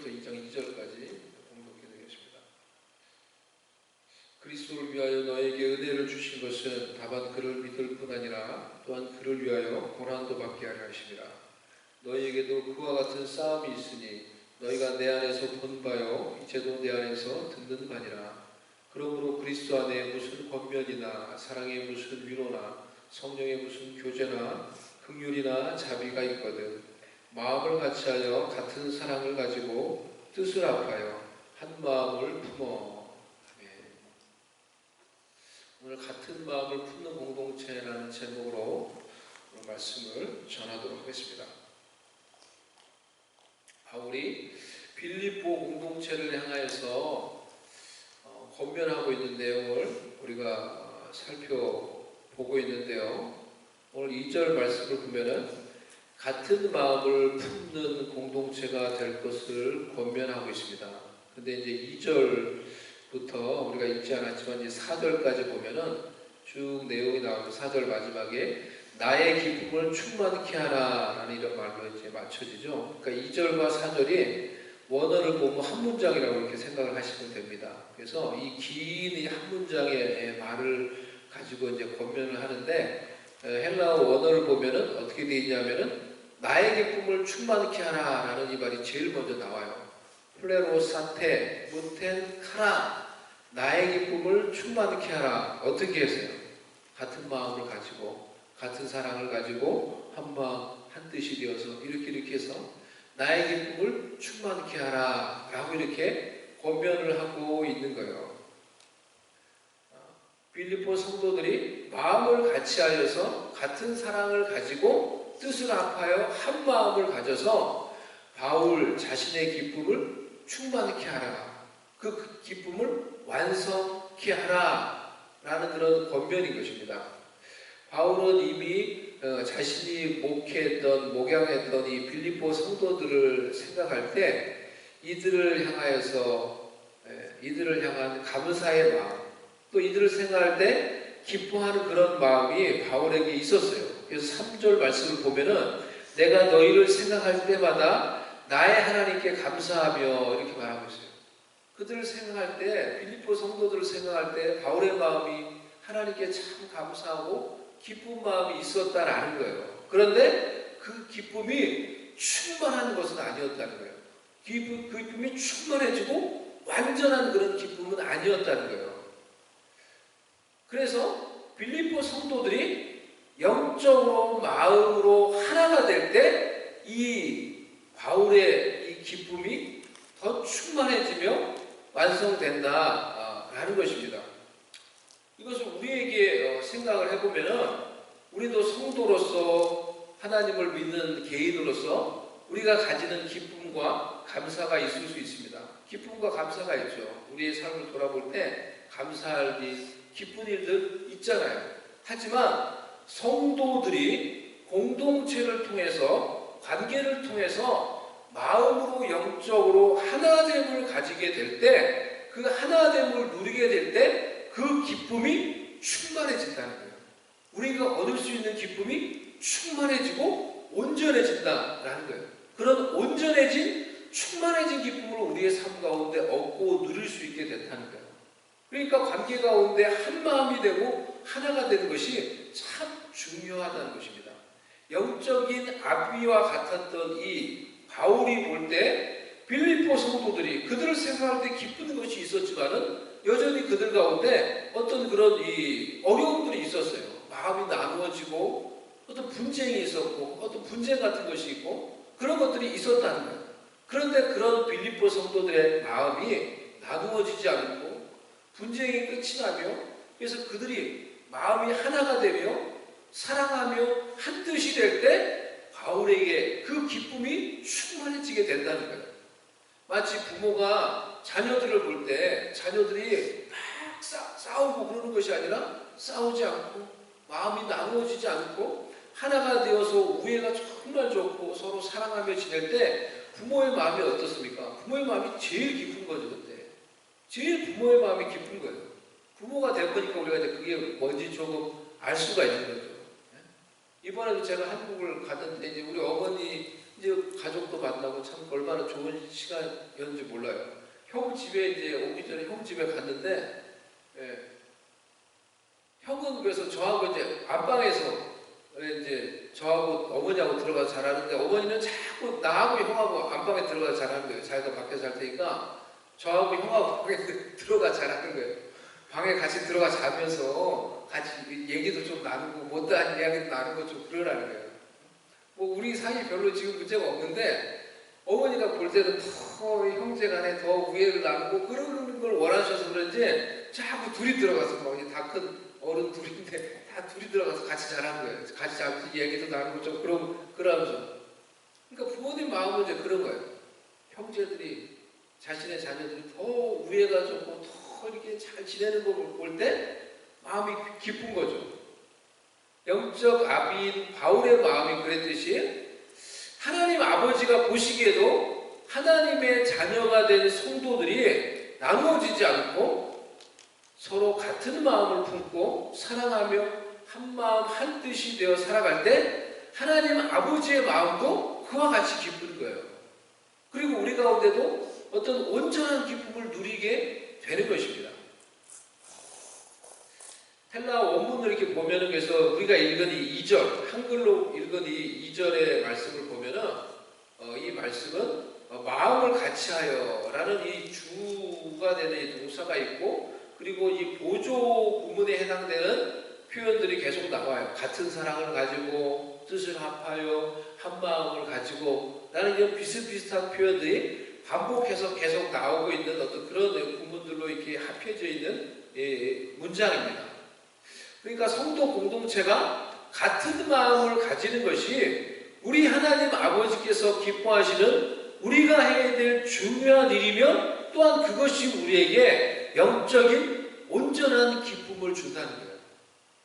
1절부터 2장 2절까지 공독해 드리겠습니다. 그리스도를 위하여 너에게 은혜를 주신 것은 다만 그를 믿을 뿐 아니라 또한 그를 위하여 고난도 받게 하려 하심이라. 너희에게도 그와 같은 싸움이 있으니 너희가 내 안에서 본 바요 이제도 내 안에서 듣는 바니라. 그러므로 그리스도 안에 무슨 권면이나 사랑의 무슨 위로나 성령의 무슨 교제나 긍휼이나 자비가 있거든 마음을 같이하여 같은 사랑을 가지고 뜻을 합하여 한 마음을 품어. 아멘. 오늘 같은 마음을 품는 공동체라는 제목으로 오늘 말씀을 전하도록 하겠습니다. 바울이 빌립보 공동체를 향하여서 권면하고 있는 내용을 우리가 살펴보고 있는데요. 오늘 2절 말씀을 보면은 같은 마음을 품는 공동체가 될 것을 권면하고 있습니다. 근데 이제 2절부터 우리가 읽지 않았지만 이제 4절까지 보면은 쭉 내용이 나오고 4절 마지막에 나의 기쁨을 충만케 하라 라는 이런 말로 이제 맞춰지죠. 그러니까 2절과 4절이 원어를 보면 한 문장이라고 이렇게 생각을 하시면 됩니다. 그래서 이 긴 한 문장의 말을 가지고 이제 권면을 하는데 헬라어 원어를 보면은 어떻게 되어 있냐면은 나의 기쁨을 충만케 하라 라는 이 말이 제일 먼저 나와요. 플레로사테 무텐 카라 나의 기쁨을 충만케 하라. 어떻게 했어요? 같은 마음을 가지고 같은 사랑을 가지고 한 마음 한 뜻이 되어서 이렇게 해서 나의 기쁨을 충만케 하라 라고 이렇게 권면을 하고 있는 거예요. 빌립보 성도들이 마음을 같이하여서 같은 사랑을 가지고 뜻을 합하여 한 마음을 가져서 바울 자신의 기쁨을 충만케 하라. 그 기쁨을 완성케 하라 라는 그런 권면인 것입니다. 바울은 이미 자신이 목양했던 이 빌립보 성도들을 생각할 때 이들을 향한 감사의 마음 또 이들을 생각할 때 기뻐하는 그런 마음이 바울에게 있었어요. 그래서 3절 말씀을 보면은 내가 너희를 생각할 때마다 나의 하나님께 감사하며 이렇게 말하고 있어요. 그들을 생각할 때 빌립보 성도들을 생각할 때 바울의 마음이 하나님께 참 감사하고 기쁜 마음이 있었다라는 거예요. 그런데 그 기쁨이 충만한 것은 아니었다는 거예요. 그 기쁨이 충만해지고 완전한 그런 기쁨은 아니었다는 거예요. 그래서 빌립보 성도들이 영적으로 마음으로 하나가 될 때 이 바울의 이 기쁨이 더 충만해지며 완성된다라는 것입니다. 이것을 우리에게 생각을 해보면은 우리도 성도로서 하나님을 믿는 개인으로서 우리가 가지는 기쁨과 감사가 있을 수 있습니다. 기쁨과 감사가 있죠. 우리의 삶을 돌아볼 때 감사할 일, 기쁜 일들 있잖아요. 하지만 성도들이 공동체를 통해서 관계를 통해서 마음으로 영적으로 하나됨을 가지게 될 때 그 하나됨을 누리게 될 때 그 기쁨이 충만해진다는 거예요. 우리가 얻을 수 있는 기쁨이 충만해지고 온전해진다라는 거예요. 그런 온전해진 충만해진 기쁨을 우리의 삶 가운데 얻고 누릴 수 있게 된다는 거예요. 그러니까 관계 가운데 한 마음이 되고 하나가 되는 것이 참 중요하다는 것입니다. 영적인 아비와 같았던 이 바울이 볼 때 빌립보 성도들이 그들을 생각할 때 기쁜 것이 있었지만은 여전히 그들 가운데 어떤 그런 이 어려움들이 있었어요. 마음이 나누어지고 어떤 분쟁이 있었고 어떤 분쟁 같은 것이 있고 그런 것들이 있었다는 거예요. 그런데 그런 빌립보 성도들의 마음이 나누어지지 않고 분쟁이 끝이 나며 그래서 그들이 마음이 하나가 되며 사랑하며 한 뜻이 될 때 바울에게 그 기쁨이 충만해지게 된다는 거예요. 마치 부모가 자녀들을 볼 때 자녀들이 막 싸우고 그러는 것이 아니라 싸우지 않고 마음이 나누어지지 않고 하나가 되어서 우애가 정말 좋고 서로 사랑하며 지낼 때 부모의 마음이 어떻습니까? 부모의 마음이 제일 기쁜 거죠. 그때 제일 부모의 마음이 기쁜 거예요. 부모가 된 거니까 우리가 이제 그게 뭔지 조금 알 수가 있는 거죠. 이번에도 제가 한국을 갔는데 이제 우리 어머님은 이제 가족도 만나고 참 얼마나 좋은 시간이었는지 몰라요. 형 집에 이제 오기 전에 형 집에 갔는데, 예, 형은 그래서 저하고 이제 안방에서 이제 저하고 어머니하고 들어가서 자라는데, 어머니는 자꾸 나하고 형하고 안방에 들어가서 자라는 거예요. 자기가 밖에서 잘 테니까 저하고 형하고 방에 들어가 자라는 거예요. 방에 같이 들어가 자면서 같이 얘기도 좀 나누고 못다한 이야기도 나누고 좀 그러라는 거예요. 뭐 우리 사이 별로 지금 문제가 없는데 어머니가 볼 때는 더 형제간에 더 우애를 나누고 그러는 걸 원하셔서 그런지 자꾸 둘이 들어가서 막 다 큰 어른 둘인데 다 둘이 들어가서 같이 자라는 거예요. 같이 자면서 얘기도 나누고 좀 그러면서. 그러니까 부모님 마음은 이제 그런 거예요. 형제들이 자신의 자녀들이 더 우애가 좋고 더 이렇게 잘 지내는 걸 볼 때 마음이 기쁜 거죠. 영적 아비인 바울의 마음이 그랬듯이 하나님 아버지가 보시기에도 하나님의 자녀가 된 성도들이 나누어지지 않고 서로 같은 마음을 품고 사랑하며 한 마음 한 뜻이 되어 살아갈 때 하나님 아버지의 마음도 그와 같이 기쁜 거예요. 그리고 우리 가운데도 어떤 온전한 기쁨을 누리게 되는 것입니다. 헬라 원문을 이렇게 보면은, 그래서 우리가 읽은 이 2절, 한글로 읽은 이 2절의 말씀을 보면은, 이 말씀은 마음을 같이하여 라는 이 주가 되는 이 동사가 있고, 그리고 이 보조 구문에 해당되는 표현들이 계속 나와요. 같은 사랑을 가지고, 뜻을 합하여, 한 마음을 가지고, 라는 이런 비슷비슷한 표현들이 반복해서 계속 나오고 있는 어떤 그런 구문들로 이렇게 합해져 있는 문장입니다. 그러니까 성도 공동체가 같은 마음을 가지는 것이 우리 하나님 아버지께서 기뻐하시는 우리가 해야 될 중요한 일이며, 또한 그것이 우리에게 영적인 온전한 기쁨을 준다는 거예요.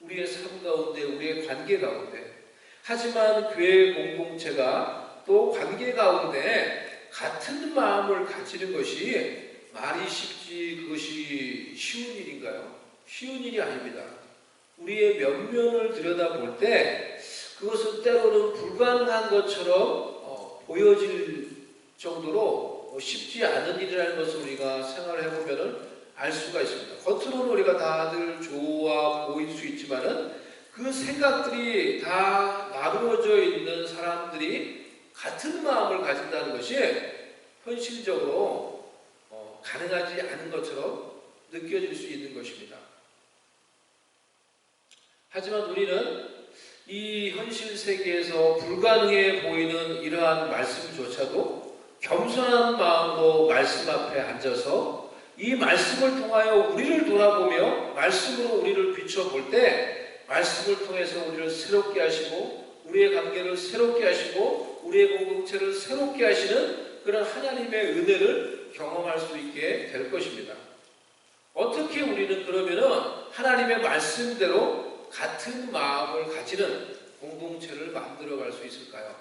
우리의 삶 가운데, 우리의 관계 가운데. 하지만 교회 공동체가 또 관계 가운데 같은 마음을 가지는 것이 말이 쉽지 그것이 쉬운 일인가요? 쉬운 일이 아닙니다. 우리의 면면을 들여다볼 때 그것은 때로는 불가능한 것처럼 보여질 정도로 쉽지 않은 일이라는 것을 우리가 생각을 해보면 알 수가 있습니다. 겉으로는 우리가 다들 좋아 보일 수 있지만은 그 생각들이 다 나누어져 있는 사람들이 같은 마음을 가진다는 것이 현실적으로 가능하지 않은 것처럼 느껴질 수 있는 것입니다. 하지만 우리는 이 현실 세계에서 불가능해 보이는 이러한 말씀조차도 겸손한 마음으로 말씀 앞에 앉아서 이 말씀을 통하여 우리를 돌아보며 말씀으로 우리를 비춰볼 때 말씀을 통해서 우리를 새롭게 하시고 우리의 관계를 새롭게 하시고 우리의 공동체를 새롭게 하시는 그런 하나님의 은혜를 경험할 수 있게 될 것입니다. 어떻게 우리는 그러면은 하나님의 말씀대로 같은 마음을 가지는 공동체를 만들어갈 수 있을까요?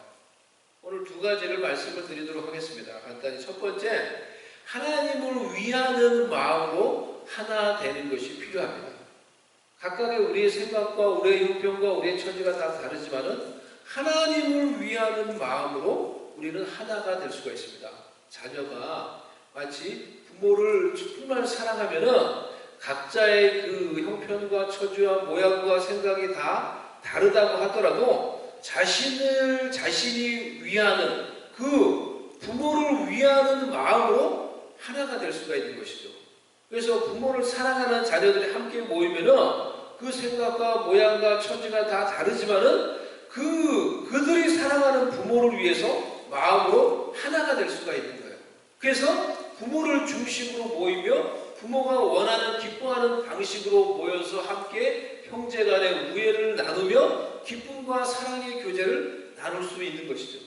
오늘 두 가지를 말씀을 드리도록 하겠습니다. 간단히 첫 번째, 하나님을 위하는 마음으로 하나 되는 것이 필요합니다. 각각의 우리의 생각과 우리의 형편과 우리의 처지가 다 다르지만은 하나님을 위하는 마음으로 우리는 하나가 될 수가 있습니다. 자녀가 마치 부모를 정말 사랑하면은 각자의 그 형편과 처지와 모양과 생각이 다 다르다고 하더라도 자신이 위하는 그 부모를 위하는 마음으로 하나가 될 수가 있는 것이죠. 그래서 부모를 사랑하는 자녀들이 함께 모이면은 그 생각과 모양과 처지가 다 다르지만은 그들이 사랑하는 부모를 위해서 마음으로 하나가 될 수가 있는 거예요. 그래서 부모를 중심으로 모이며 부모가 원하는 기뻐하는 방식으로 모여서 함께 형제간의 우애를 나누며 기쁨과 사랑의 교제를 나눌 수 있는 것이죠.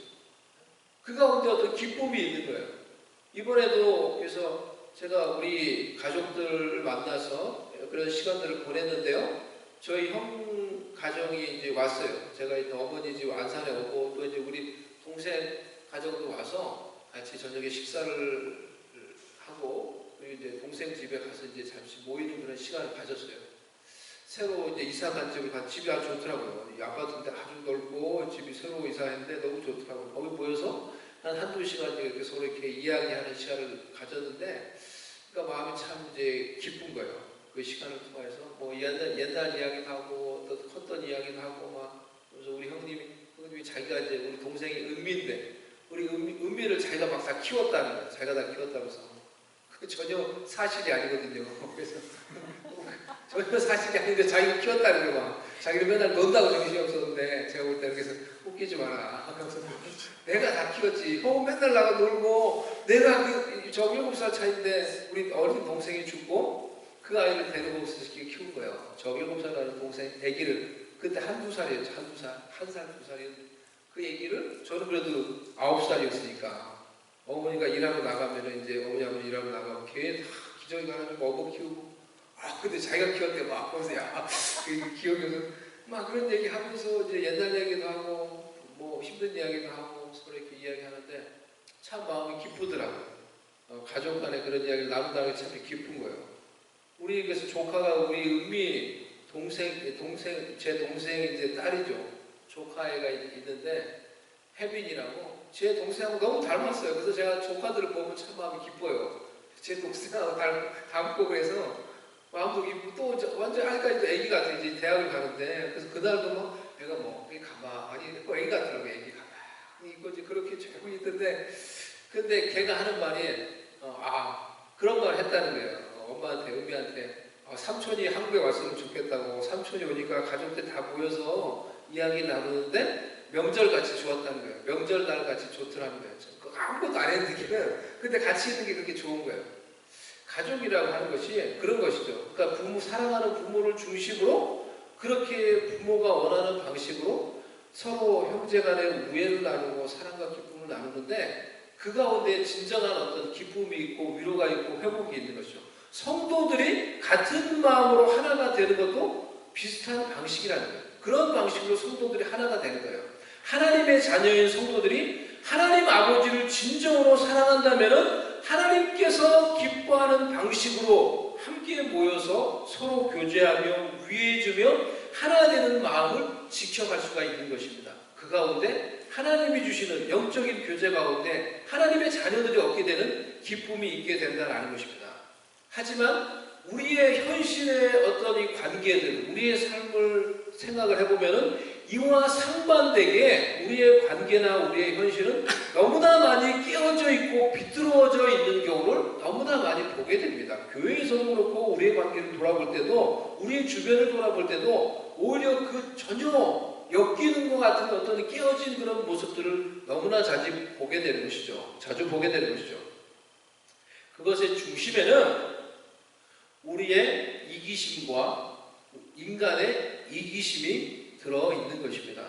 그 가운데 어떤 기쁨이 있는 거예요. 이번에도 그래서 제가 우리 가족들을 만나서 그런 시간들을 보냈는데요. 저희 형 가정이 이제 왔어요. 제가 이제 어머니 집 안산에 오고 또 이제 우리 동생 가정도 와서 같이 저녁에 식사를 하고 그리고 이제 동생 집에 가서 이제 잠시 모이는 그런 시간을 가졌어요. 새로 이제 이사 간 집을 가 집이 아주 좋더라고요. 이 아파트인데 아주 넓고 집이 새로 이사했는데 너무 좋더라고요. 거기 모여서 한두 시간 이렇게 서로 이렇게 이야기하는 시간을 가졌는데, 그러니까 마음이 참 이제 기쁜 거예요. 그 시간을 통해서 뭐 옛날 이야기도 하고 또 컸던 이야기도 하고 막. 그래서 우리 형님이 자기가 이제 우리 동생이 은미인데 우리 은미를 자기가 막 다 키웠다는 거예요. 자기가 다 키웠다면서. 그 전혀 사실이 아니거든요. 그래서 전혀 사실이 아닌데 자기가 키웠다는 거 막. 자기는 맨날 논다고 정신이 없었는데 제가 볼 때는 그래서 웃기지 마라. 내가 다 키웠지. 형은 맨날 나가 놀고 내가 저 7살 차인데 우리 어린 동생이 죽고 그 아이를 데리고 시키고 키운 거예요. 저 7살 나는 동생 아기를 그때 한두 살이었죠. 한두 살, 한 살, 두 살이었는데 그 아기를 저는 그래도 9살이었으니까 어머니가 일하고 나가면은 이제 어머니하고 일하고 나가면 걔 다 기저귀 갈아주고 업어 키우고 근데 자기가 키웠대 막 보세요. 그 기억이 막 그런 얘기 하면서 이제 옛날 얘기도 하고 뭐 힘든 이야기도 하고 서로 이렇게 이야기하는데 참 마음이 기쁘더라고요. 가족 간에 그런 이야기를 나눈다는 게 참 기쁜 거예요. 우리 그래서 조카가 우리 은미 제 동생이 이제 딸이죠. 조카애가 있는데 혜빈이라고 제 동생하고 너무 닮았어요. 그래서 제가 조카들을 보면 참 마음이 기뻐요. 제 동생하고 닮고 그래서 마음도 기쁘고 또 완전 아직까지도 애기 같아. 이제 대학을 가는데 그래서 그날도 막 내가 뭐 가만히 애기 같더라고. 애기 가만히 있고 이제 그렇게 조금 있던데 근데 걔가 하는 말이 그런 말 했다는 거예요. 엄마한테 은미한테 삼촌이 한국에 왔으면 좋겠다고. 삼촌이 오니까 가족들 다 모여서 이야기 나누는데 명절같이 좋았다는 거예요. 명절날같이 좋더라는 거예요. 아무것도 안 했는데 걔는 근데 같이 있는 게 그렇게 좋은 거예요. 가족이라고 하는 것이 그런 것이죠. 그러니까 사랑하는 부모를 중심으로 그렇게 부모가 원하는 방식으로 서로 형제간의 우애를 나누고 사랑과 기쁨을 나누는데 그 가운데 진정한 어떤 기쁨이 있고 위로가 있고 회복이 있는 것이죠. 성도들이 같은 마음으로 하나가 되는 것도 비슷한 방식이라는 거예요. 그런 방식으로 성도들이 하나가 되는 거예요. 하나님의 자녀인 성도들이 하나님 아버지를 진정으로 사랑한다면 하나님께서 기뻐하는 방식으로 함께 모여서 서로 교제하며 위해주며 하나 되는 마음을 지켜갈 수가 있는 것입니다. 그 가운데 하나님이 주시는 영적인 교제 가운데 하나님의 자녀들이 얻게 되는 기쁨이 있게 된다는 것입니다. 하지만 우리의 현실의 어떤 이 관계들, 우리의 삶을 생각을 해보면은 이와 상반되게 우리의 관계나 우리의 현실은 너무나 많이 깨어져 있고 비뚤어져 있는 경우를 너무나 많이 보게 됩니다. 교회에서도 그렇고 우리의 관계를 돌아볼 때도 우리의 주변을 돌아볼 때도 오히려 그 전혀 엮이는 것 같은 어떤 깨어진 그런 모습들을 너무나 자주 보게 되는 것이죠. 그것의 중심에는 우리의 이기심과 인간의 이기심이 들어있는 것입니다.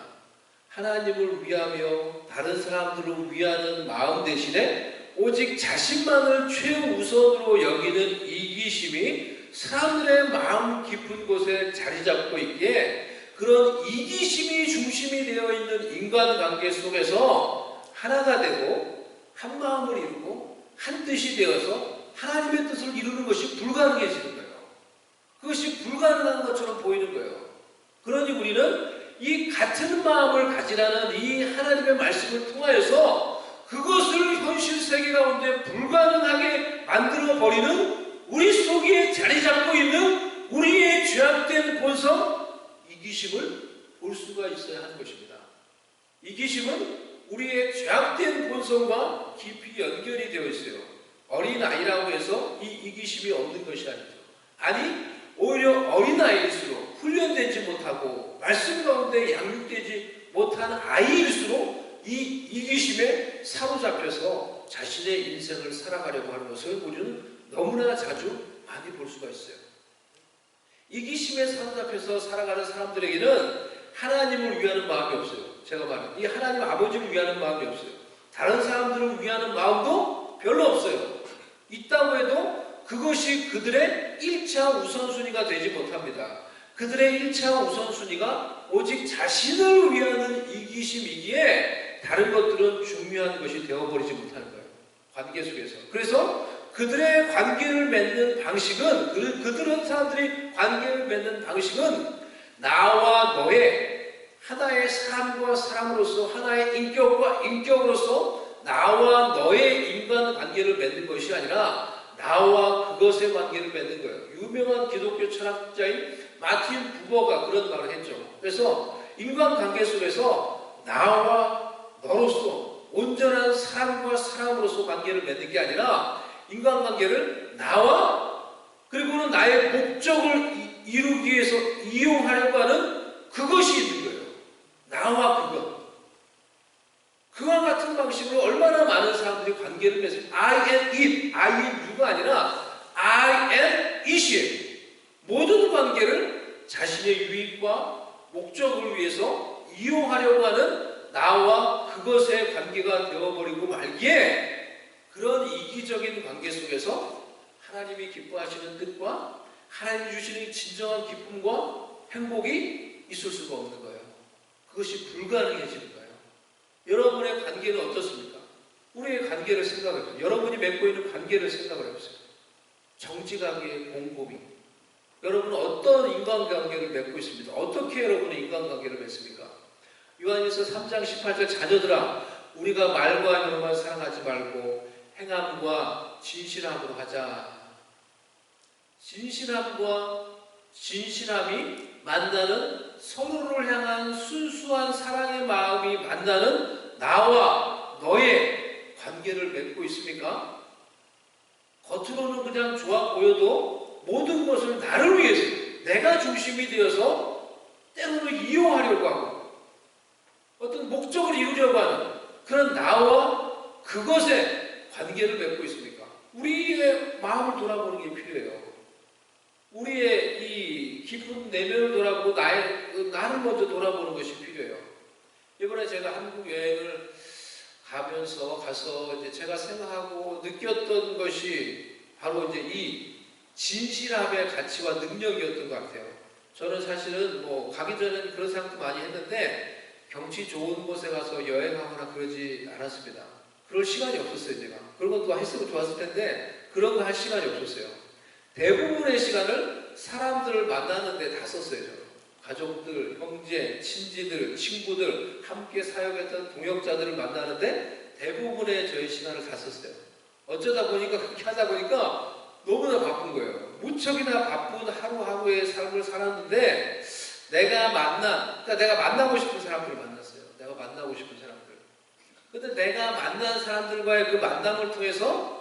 하나님을 위하며 다른 사람들을 위하는 마음 대신에 오직 자신만을 최우선으로 여기는 이기심이 사람들의 마음 깊은 곳에 자리 잡고 있기에 그런 이기심이 중심이 되어 있는 인간관계 속에서 하나가 되고 한 마음을 이루고 한 뜻이 되어서 하나님의 뜻을 이루는 것이 불가능해지는 거예요. 그것이 불가능한 것처럼 보이는 거예요. 그러니 우리는 이 같은 마음을 가지라는 이 하나님의 말씀을 통하여서 그것을 현실 세계 가운데 불가능하게 만들어버리는 우리 속에 자리 잡고 있는 우리의 죄악된 본성, 이기심을 볼 수가 있어야 하는 것입니다. 이기심은 우리의 죄악된 본성과 깊이 연결이 되어 있어요. 어린아이라고 해서 이 이기심이 없는 것이 아니죠. 아니 오히려 어린아이일수록 훈련되지 못하고 말씀 가운데 양육되지 못한 아이일수록 이 이기심에 사로잡혀서 자신의 인생을 살아가려고 하는 것을 우리는 너무나 자주 많이 볼 수가 있어요. 이기심에 사로잡혀서 살아가는 사람들에게는 하나님을 위하는 마음이 없어요. 제가 말한 이 하나님 아버지를 위하는 마음이 없어요. 다른 사람들을 위하는 마음도 별로 없어요. 있다고 해도 그것이 그들의 1차 우선순위가 되지 못합니다. 그들의 1차 우선순위가 오직 자신을 위하는 이기심이기에 다른 것들은 중요한 것이 되어버리지 못하는 거예요. 관계 속에서. 그래서 그들의 관계를 맺는 방식은 그들은 사람들이 관계를 맺는 방식은 나와 너의 하나의 사람과 사람으로서 하나의 인격과 인격으로서 나와 너의 인간관계를 맺는 것이 아니라 나와 그것의 관계를 맺는 거예요. 유명한 기독교 철학자인 마틴 부버가 그런 말을 했죠. 그래서 인간관계 속에서 나와 너로서 온전한 사람과 사람으로서 관계를 맺는 게 아니라 인간관계를 나와 그리고는 나의 목적을 이루기 위해서 이용하려고 하는 그것이 있는 거예요. 나와 그것. 그와 같은 방식으로 얼마나 많은 사람들이 관계를 맺어요. I am it, I am you가 아니라 I am it이에요. 모든 관계를 자신의 유익과 목적을 위해서 이용하려고 하는 나와 그것의 관계가 되어버리고 말기에 그런 이기적인 관계 속에서 하나님이 기뻐하시는 뜻과 하나님이 주시는 진정한 기쁨과 행복이 있을 수가 없는 거예요. 그것이 불가능해지는 거예요. 여러분의 관계는 어떻습니까? 우리의 관계를 생각해보세요. 여러분이 맺고 있는 관계를 생각을 해보세요. 정직하게 곰곰이. 여러분은 어떤 인간관계를 맺고 있습니까? 어떻게 여러분의 인간관계를 맺습니까? 요한일서 3장 18절 자녀들아 우리가 말과 혀로만 사랑하지 말고 행함과 진실함으로 하자. 진실함과 진실함이 만나는 서로를 향한 순수한 사랑의 마음이 만나는 나와 너의 관계를 맺고 있습니까? 겉으로는 그냥 좋아 보여도 모든 것을 나를 위해서 내가 중심이 되어서 때로는 이용하려고 하고 어떤 목적을 이루려고 하는 그런 나와 그것에 관계를 맺고 있습니까? 우리의 마음을 돌아보는 게 필요해요. 우리의 이 깊은 내면을 돌아보고 나를 먼저 돌아보는 것이 필요해요. 이번에 제가 한국 여행을 가서 이제 제가 생각하고 느꼈던 것이 바로 이제 이 진실함의 가치와 능력이었던 것 같아요. 저는 사실은 뭐 가기 전에는 그런 생각도 많이 했는데 경치 좋은 곳에 가서 여행하거나 그러지 않았습니다. 그럴 시간이 없었어요, 제가. 그런 것도 했으면 좋았을 텐데 그런 거 할 시간이 없었어요. 대부분의 시간을 사람들을 만나는데 다 썼어요. 저는. 가족들, 형제, 친지들, 친구들, 함께 사역했던 동역자들을 만나는데 대부분의 저희 시간을 다 썼어요. 어쩌다 보니까 그렇게 하다 보니까 너무나 바쁜 거예요. 무척이나 바쁜 하루하루의 삶을 살았는데 그러니까 내가 만나고 싶은 사람들을 만났어요. 내가 만나고 싶은 사람들. 근데 내가 만난 사람들과의 그 만남을 통해서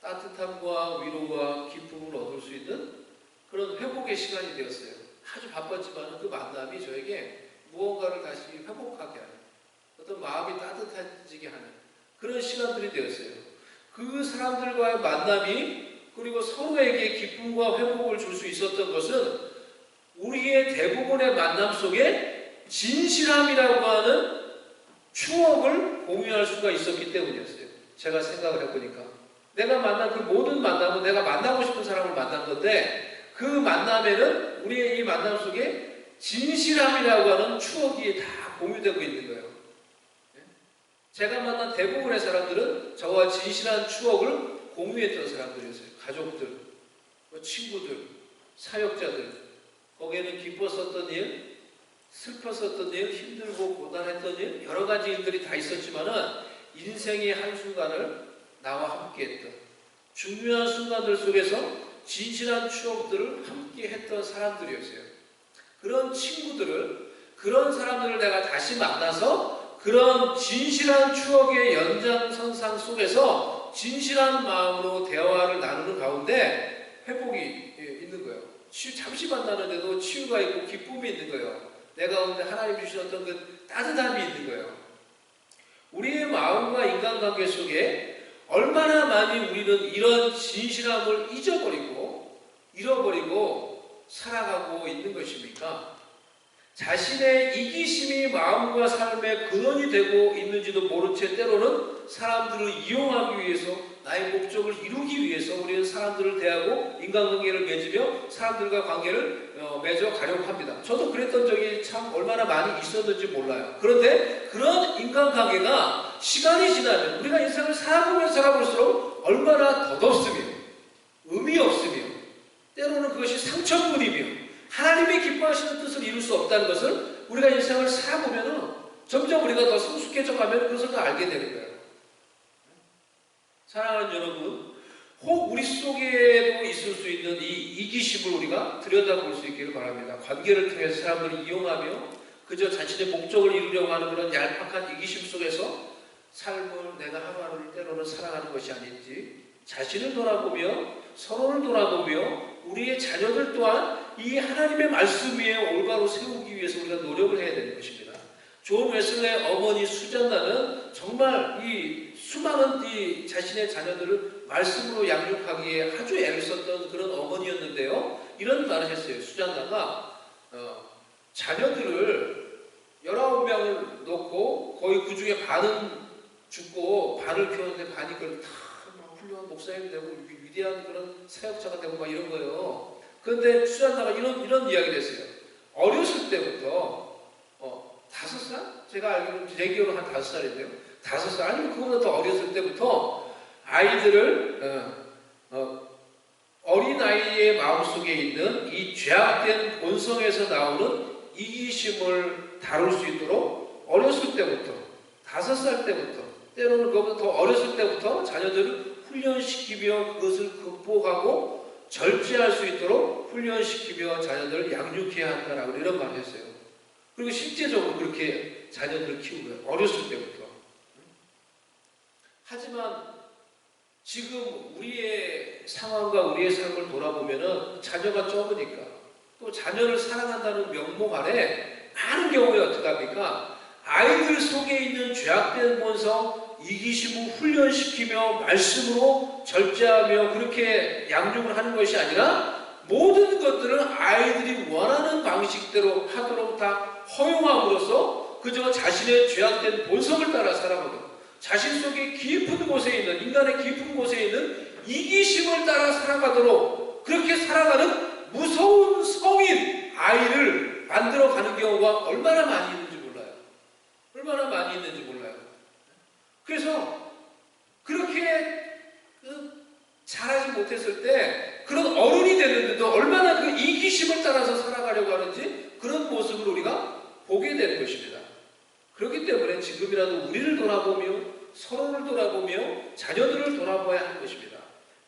따뜻함과 위로와 기쁨을 얻을 수 있는 그런 회복의 시간이 되었어요. 아주 바빴지만 그 만남이 저에게 무언가를 다시 회복하게 하는 어떤 마음이 따뜻해지게 하는 그런 시간들이 되었어요. 그 사람들과의 만남이 그리고 서로에게 기쁨과 회복을 줄 수 있었던 것은 우리의 대부분의 만남 속에 진실함이라고 하는 추억을 공유할 수가 있었기 때문이었어요. 제가 생각을 해보니까 내가 만난 그 모든 만남은 내가 만나고 싶은 사람을 만난 건데 그 만남에는 우리의 이 만남 속에 진실함이라고 하는 추억이 다 공유되고 있는 거예요. 제가 만난 대부분의 사람들은 저와 진실한 추억을 공유했던 사람들이었어요. 가족들, 친구들, 사역자들. 거기에는 기뻤었던 일, 슬펐었던 일, 힘들고 고단했던 일, 여러 가지 일들이 다 있었지만은 인생의 한순간을 나와 함께 했던 중요한 순간들 속에서 진실한 추억들을 함께 했던 사람들이었어요. 그런 친구들을, 그런 사람들을 내가 다시 만나서 그런 진실한 추억의 연장선상 속에서 진실한 마음으로 대화를 나누는 가운데 회복이 있는 거예요. 잠시 만나는데도 치유가 있고 기쁨이 있는 거예요. 내 가운데 하나님 주신 어떤 그 따뜻함이 있는 거예요. 우리의 마음과 인간관계 속에 얼마나 많이 우리는 이런 진실함을 잃어버리고 살아가고 있는 것입니까? 자신의 이기심이 마음과 삶의 근원이 되고 있는지도 모른 채 때로는 사람들을 이용하기 위해서 나의 목적을 이루기 위해서 우리는 사람들을 대하고 인간관계를 맺으며 사람들과 관계를 맺어 가려고 합니다. 저도 그랬던 적이 참 얼마나 많이 있었는지 몰라요. 그런데 그런 인간관계가 시간이 지나면 우리가 인생을 살아보면 살아볼수록 얼마나 덧없으며 의미 없으며 때로는 그것이 상처뿐이며 하나님의 기뻐하시는 뜻을 이룰 수 없다는 것을 우리가 인생을 살아보면 점점 우리가 더 성숙해져 가면 그것을 더 알게 되는 거예요. 사랑하는 여러분, 혹 우리 속에도 있을 수 있는 이 이기심을 우리가 들여다볼 수 있기를 바랍니다. 관계를 통해서 사람들을 이용하며 그저 자신의 목적을 이루려고 하는 그런 얄팍한 이기심 속에서 삶을 내가 하루하루를 때로는 살아가는 것이 아닌지 자신을 돌아보며 서로를 돌아보며 우리의 자녀들 또한 이 하나님의 말씀 위에 올바로 세우기 위해서 우리가 노력을 해야 되는 것입니다. 존 웨슬레의 어머니 수잔나는 정말 이 수많은 이 자신의 자녀들을 말씀으로 양육하기에 아주 애를 썼던 그런 어머니였는데요. 이런 말을 했어요. 수잔나가 자녀들을 19명을 놓고 거의 그 중에 반은 죽고 반을 키웠는데 반이 그걸 다 훌륭한 목사님이 되고 위대한 그런 사역자가 되고 막 이런 거예요. 그런데 수잔나가 이런 이야기를 했어요. 어렸을 때부터 5살? 제가 알기로는 제 기억으로 한 5살인데요. 5살 아니면 그거보다 더 어렸을 때부터 아이들을 어린아이의 마음속에 있는 이 죄악된 본성에서 나오는 이기심을 다룰 수 있도록 어렸을 때부터 5살 때부터 때로는 그것보다 더 어렸을 때부터 자녀들을 훈련시키며 그것을 극복하고 절제할 수 있도록 훈련시키며 자녀들을 양육해야 한다라고 이런 말을 했어요. 그리고 실제적으로 그렇게 자녀들을 키운 거예요. 어렸을 때부터. 하지만 지금 우리의 상황과 우리의 삶을 돌아보면은 자녀가 적으니까 또 자녀를 사랑한다는 명목 아래 많은 경우에 어떻게 합니까? 아이들 속에 있는 죄악된 본성, 이기심을 훈련시키며 말씀으로 절제하며 그렇게 양육을 하는 것이 아니라 모든 것들은 아이들이 원하는 방식대로 하도록 다 허용함으로써 그저 자신의 죄악된 본성을 따라 살아가도록 자신 속에 깊은 곳에 있는 인간의 깊은 곳에 있는 이기심을 따라 살아가도록 그렇게 살아가는 무서운 성인 아이를 만들어가는 경우가 얼마나 많이 있는지 몰라요. 얼마나 많이 있는지 몰라요. 그래서 그렇게 잘하지 못했을 때 그런 어른이 됐는데도 얼마나 그 이기심을 따라서 살아가려고 하는지 그런 모습을 우리가 보게 되는 것입니다. 그렇기 때문에 지금이라도 우리를 돌아보며 서로를 돌아보며 자녀들을 돌아봐야 하는 것입니다.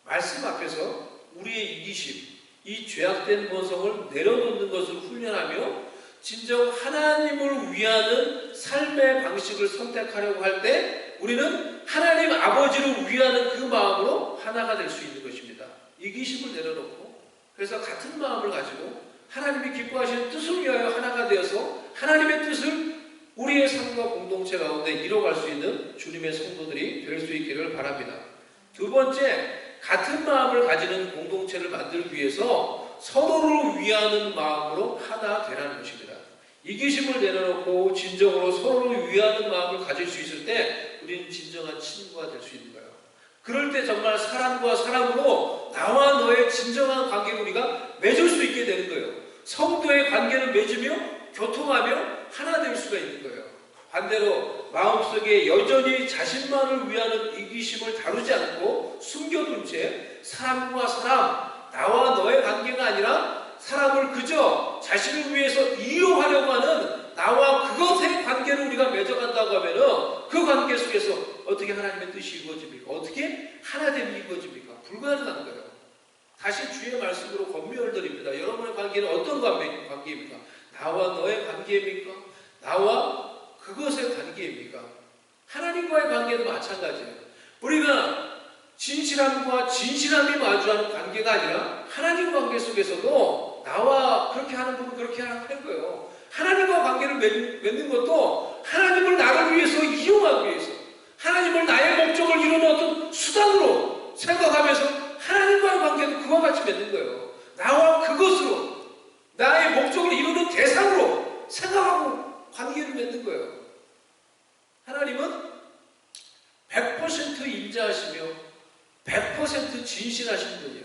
말씀 앞에서 우리의 이기심, 이 죄악된 본성을 내려놓는 것을 훈련하며 진정 하나님을 위하는 삶의 방식을 선택하려고 할 때 우리는 하나님 아버지를 위하는 그 마음으로 하나가 될 수 있는 것입니다. 이기심을 내려놓고 그래서 같은 마음을 가지고 하나님이 기뻐하시는 뜻을 위하여 하나가 되어서 하나님의 뜻을 우리의 삶과 공동체 가운데 이뤄갈 수 있는 주님의 성도들이 될 수 있기를 바랍니다. 두 번째, 같은 마음을 가지는 공동체를 만들기 위해서 서로를 위하는 마음으로 하나 되라는 것입니다. 이기심을 내려놓고 진정으로 서로를 위하는 마음을 가질 수 있을 때 우리는 진정한 친구가 될 수 있는 거예요. 그럴 때 정말 사람과 사람으로 나와 너의 진정한 관계를 우리가 맺을 수 있게 되는 거예요. 성도의 관계를 맺으며 교통하며 하나 될 수가 있는 거예요. 반대로 마음속에 여전히 자신만을 위하는 이기심을 다루지 않고 숨겨둔 채 사람과 사람, 나와 너의 관계가 아니라 사람을 그저 자신을 위해서 이용하려고 하는 나와 그것의 관계를 우리가 맺어간다고 하면은 그 관계 속에서 어떻게 하나님의 뜻이 이루어집니까? 어떻게 하나됨이 이루어집니까? 불가능한 거예요. 다시 주의 말씀으로 권면을 드립니다. 여러분의 관계는 어떤 관계입니까? 나와 너의 관계입니까? 나와 그것의 관계입니까? 하나님과의 관계도 마찬가지예요. 우리가 진실함과 진실함이 마주하는 관계가 아니라 하나님 관계 속에서도 나와 그렇게 하는 분은 그렇게 하는 거예요. 하나님과 관계를 맺는 것도 하나님을 나를 위해서 이용하기 위해서 하나님을 나의 목적을 이루는 어떤 수단으로 생각하면서 하나님과의 관계도 그와 같이 맺는 거예요. 나와 그것으로 나의 목적을 이루는 대상으로 생각하고 관계를 맺는 거예요. 하나님은 100% 인자하시며 100% 진실하신 분이에요.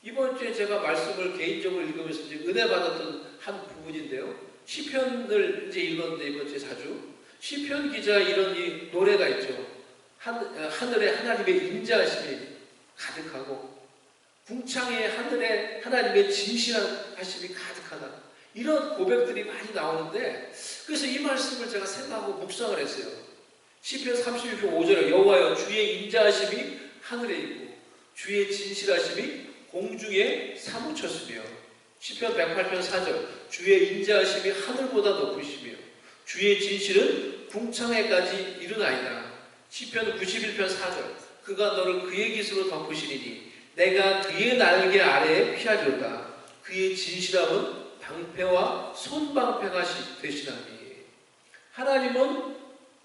이번 주에 제가 말씀을 개인적으로 읽으면서 이제 은혜 받았던 한 부분인데요. 시편을 이제 읽었는데 이번 주에 자주 시편 기자 이런 이 노래가 있죠. 하늘에 하나님의 인자하심이 가득하고 궁창에 하늘에 하나님의 진실하심이 가득하다. 이런 고백들이 많이 나오는데, 그래서 이 말씀을 제가 생각하고 묵상을 했어요. 시편 32편 5절에 여호와여 주의 인자하심이 하늘에 있고 주의 진실하심이 공중에 사무쳤으며, 시편 108편 4절 주의 인자하심이 하늘보다 높으시며 주의 진실은 궁창에까지 이르나이다. 시편 91편 4절 그가 너를 그의 깃으로 덮으시리니 내가 그의 날개 아래에 피하리로다. 그의 진실함은 방패와 손방패가 되시나니. 하나님은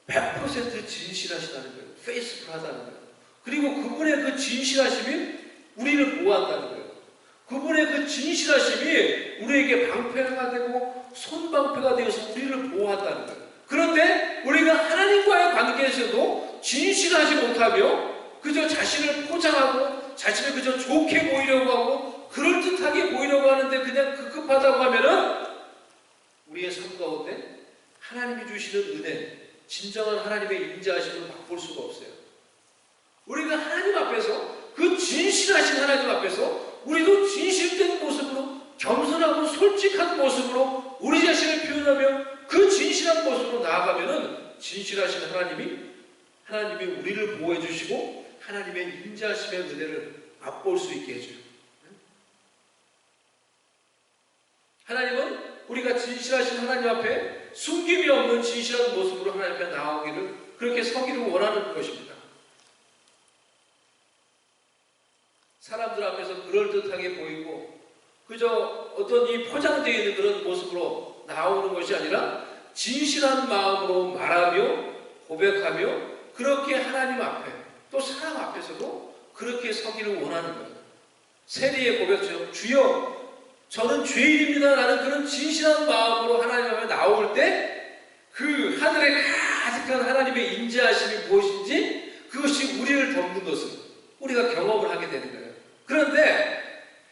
100% 진실하시다는 거예요. 페이스풀하다는 거예요. 그리고 그분의 그 진실하심이 우리를 보호한다는 거예요. 그분의 그 진실하심이 우리에게 방패가 되고 손방패가 되어서 우리를 보호한다는 거예요. 그런데 우리가 하나님과의 관계에서도 진실하지 못하며 그저 자신을 포장하고 자신을 그저 좋게 보이려고 하고 그럴듯하게 보이려고 하는데 그냥 급급하다고 하면은 우리의 삶 가운데 하나님이 주시는 은혜, 진정한 하나님의 인자하심을 맛볼 수가 없어요. 우리가 하나님 앞에서, 그 진실하신 하나님 앞에서 우리도 진실된 모습으로, 겸손하고 솔직한 모습으로 우리 자신을 표현하며 그 진실한 모습으로 나아가면은 진실하신 하나님이 우리를 보호해 주시고 하나님의 인자하심의 은혜를 맛볼 수 있게 해줘요. 하나님은 우리가 진실하신 하나님 앞에 숨김이 없는 진실한 모습으로 하나님 앞에 나오기를, 그렇게 서기를 원하는 것입니다. 사람들 앞에서 그럴듯하게 보이고 그저 어떤 이 포장되어 있는 그런 모습으로 나오는 것이 아니라 진실한 마음으로 말하며 고백하며 그렇게 하나님 앞에 또 사람 앞에서도 그렇게 서기를 원하는 거예요. 세리의 고백처럼 주여 저는 죄인입니다 라는 그런 진실한 마음으로 하나님 앞에 나올 때 그 하늘에 가득한 하나님의 인자하심이 무엇인지 그것이 우리를 덮는 것을 우리가 경험을 하게 되는 거예요. 그런데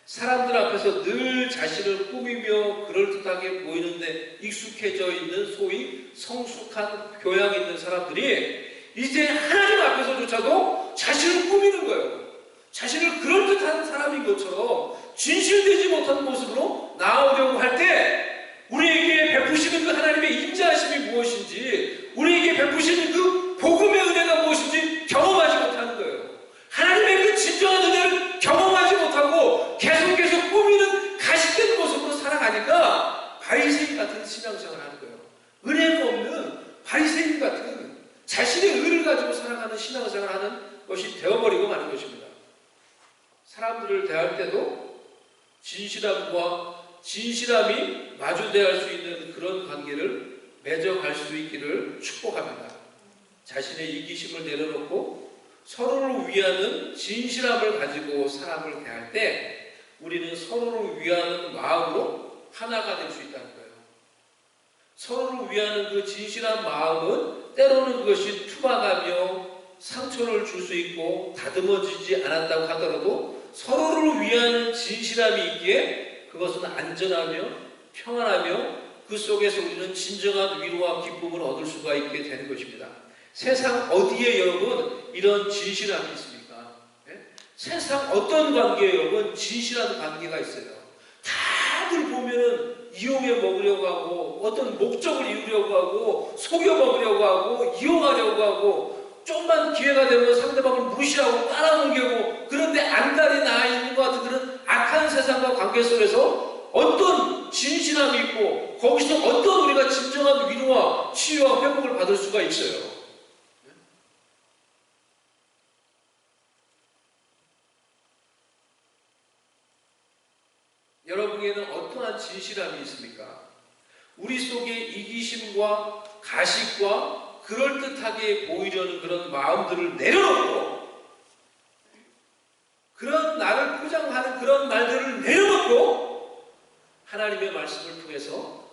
사람들 앞에서 늘 자신을 꾸미며 그럴듯하게 보이는데 익숙해져 있는 소위 성숙한 교양 있는 사람들이 이제 하나님 앞에서조차도 자신을 꾸미는 거예요. 자신을 그럴듯한 사람인 것처럼 진실되지 못한 모습으로 나오려고 할 때 우리에게 베푸시는 그 하나님의 인자하심이 무엇인지, 우리에게 베푸시는 그 복음의 은혜가 무엇인지 경험하지 못하는 거예요. 하나님의 그 진정한 은혜를 경험하지 못하고 계속 꾸미는 가식된 모습으로 살아가니까 바리새인 같은 신앙생활을 하는 거예요. 은혜가 없는 바리새인 같은 자신의 의를 가지고 살아가는 신앙생활을 하는 것이 되어버리고 마는 것입니다. 사람들을 대할 때도 진실함과 진실함이 마주대할 수 있는 그런 관계를 맺어갈 수 있기를 축복합니다. 자신의 이기심을 내려놓고 서로를 위하는 진실함을 가지고 사람을 대할 때 우리는 서로를 위하는 마음으로 하나가 될 수 있다는 거예요. 서로를 위하는 그 진실한 마음은 때로는 그것이 투박하며 상처를 줄 수 있고 다듬어지지 않았다고 하더라도 서로를 위하는 진실함이 있기에 그것은 안전하며 평안하며 그 속에서 우리는 진정한 위로와 기쁨을 얻을 수가 있게 되는 것입니다. 세상 어디에 여러분 이런 진실함이 있습니까? 네? 세상 어떤 관계에 여러분 진실한 관계가 있어요. 다들 보면은 이용해 먹으려고 하고 어떤 목적을 이루려고 하고 속여 먹으려고 하고 이용하려고 하고 좀만 기회가 되면 상대방을 무시하고 깔아넘기고, 그런데 안달이 나 있는 것 같은 그런 악한 세상과 관계 속에서 어떤 진실함이 있고 거기서 어떤 우리가 진정한 위로와 치유와 회복을 받을 수가 있어요. 여러분에게는 어떠한 진실함이 있습니까? 우리 속에 이기심과 가식과 그럴듯하게 보이려는 그런 마음들을 내려놓고, 그런 나를 포장하는 그런 말들을 내려놓고 하나님의 말씀을 통해서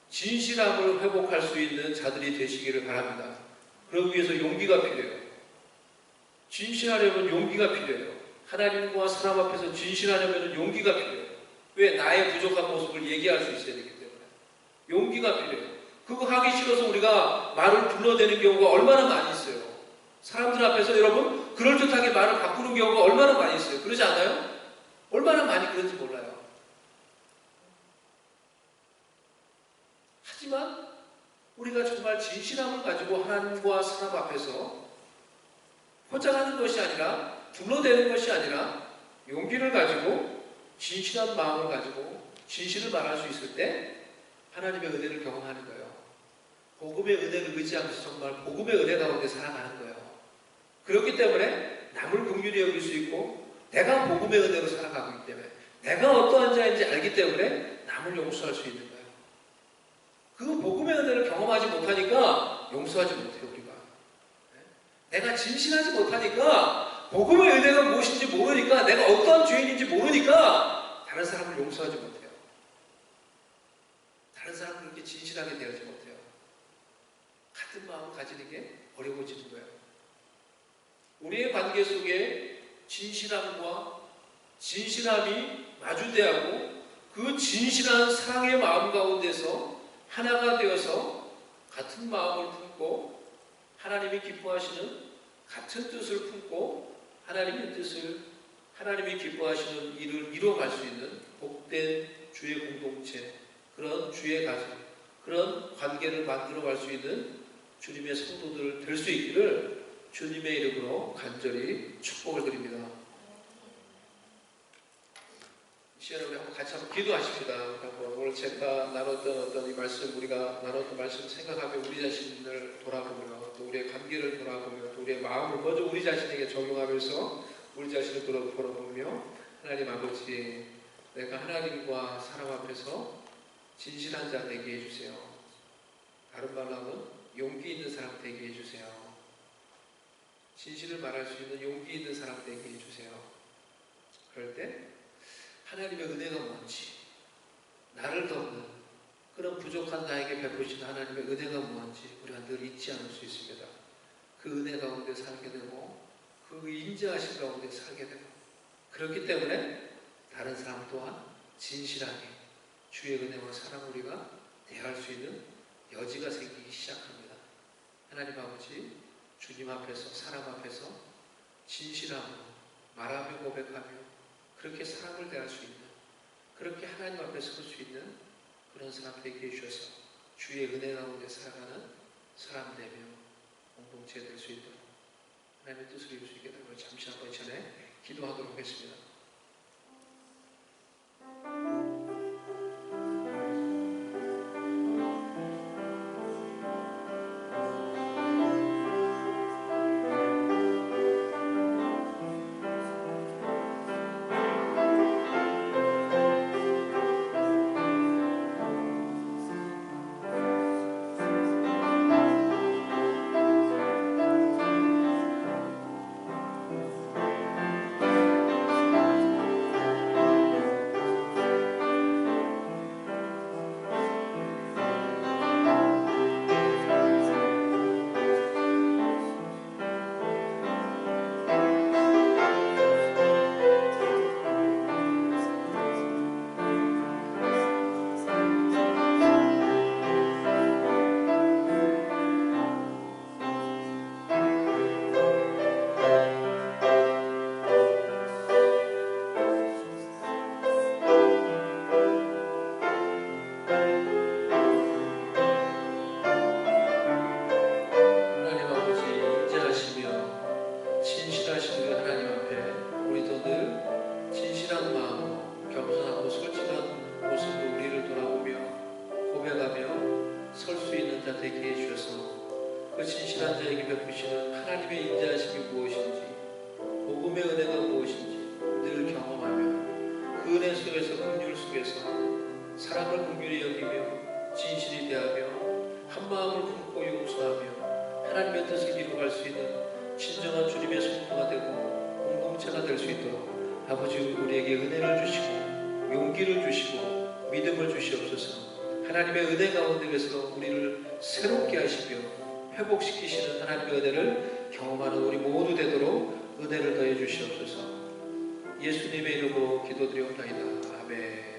진실함을 회복할 수 있는 자들이 되시기를 바랍니다. 그러기 위해서 용기가 필요해요. 진실하려면 용기가 필요해요. 하나님과 사람 앞에서 진실하려면 용기가 필요해요. 왜? 나의 부족한 모습을 얘기할 수 있어야 되기 때문에 용기가 필요해요. 그거 하기 싫어서 우리가 말을 불러대는 경우가 얼마나 많이 있어요. 사람들 앞에서 여러분 그럴듯하게 말을 바꾸는 경우가 얼마나 많이 있어요. 그러지 않아요? 얼마나 많이 그런지 몰라요. 하지만 우리가 정말 진실함을 가지고 하나님과 사람 앞에서 포장하는 것이 아니라 둘러대는 것이 아니라 용기를 가지고 진실한 마음을 가지고 진실을 말할 수 있을 때 하나님의 은혜를 경험하는 거예요. 복음의 은혜를 의지하면서 정말 복음의 은혜 가운데 살아가는 거예요. 그렇기 때문에 남을 긍휼히 여길 수 있고 내가 복음의 은혜로 살아가고 있기 때문에 내가 어떠한 자인지 알기 때문에 남을 용서할 수 있는 거예요. 그 복음의 은혜를 경험하지 못하니까 용서하지 못해요. 우리가 내가 진실하지 못하니까 복음의 은혜가 무엇인지 모르니까 내가 어떠한 죄인인지 모르니까 다른 사람을 용서하지 못해요. 다른 사람을 그렇게 진실하게 대하지 못해요. 같은 마음을 가지는 게 어려워지는 거예요. 우리의 관계 속에 진실함과 진실함이 마주대하고 그 진실한 사랑의 마음 가운데서 하나가 되어서 같은 마음을 품고 하나님이 기뻐하시는 같은 뜻을 품고 하나님의 뜻을 하나님이 기뻐하시는 일을 이루어갈 수 있는 복된 주의 공동체, 그런 주의 가정, 그런 관계를 만들어갈 수 있는 주님의 성도들 될 수 있기를 주님의 이름으로 간절히 축복을 드립니다. 이 시간에 우리 한번 같이 한번 기도하십시다. 오늘 제가 나눴던 어떤 이 말씀, 우리가 나눴던 말씀 생각하며 우리 자신을 돌아보며 또 우리의 관계를 돌아보며 또 우리의 마음을 먼저 우리 자신에게 적용하면서 우리 자신을 돌아보며 하나님 아버지, 내가 하나님과 사람 앞에서 진실한 자 되게 해주세요. 다른 말로 하면 용기 있는 사람 되게 해주세요. 진실을 말할 수 있는 용기 있는 사람 되게 해주세요. 그럴 때 하나님의 은혜가 뭔지, 나를 돕는 그런 부족한 나에게 베푸신 하나님의 은혜가 뭔지 우리가 늘 잊지 않을 수 있습니다. 그 은혜 가운데 살게 되고 그 인자하신 가운데 살게 되고, 그렇기 때문에 다른 사람 또한 진실하게 주의 은혜와 사랑 우리가 대할 수 있는 여지가 생기기 시작합니다. 하나님 아버지, 주님 앞에서 사람 앞에서 진실함으로 말하며 고백하며 그렇게 사랑을 대할 수 있는, 그렇게 하나님 앞에 설 수 있는 그런 사람 되게 해주셔서 주의 은혜 가운데 살아가는 사람 되며 공동체 될 수 있도록 하나님의 뜻을 이룰 수 있게 되고, 잠시 한번 전에 기도하도록 하겠습니다. 그 진실한 자에게 베푸시는 하나님의 인자하심이 무엇인지, 복음의 은혜가 무엇인지 늘 경험하며 그 은혜 속에서, 긍휼 속에서 사랑을 긍휼히 여기며 진실이 대하며 한 마음을 품고 용서하며 하나님의 뜻을 이루어갈 수 있는 진정한 주님의 성도가 되고 공동체가 될 수 있도록 아버지, 우리에게 은혜를 주시고 용기를 주시고 믿음을 주시옵소서. 하나님의 은혜 가운데에서 우리를 새롭게 하시며 회복시키시는 하나님의 은혜를 경험하는 우리 모두 되도록 은혜를 더해 주시옵소서. 예수님의 이름으로 기도드리옵나이다. 아멘.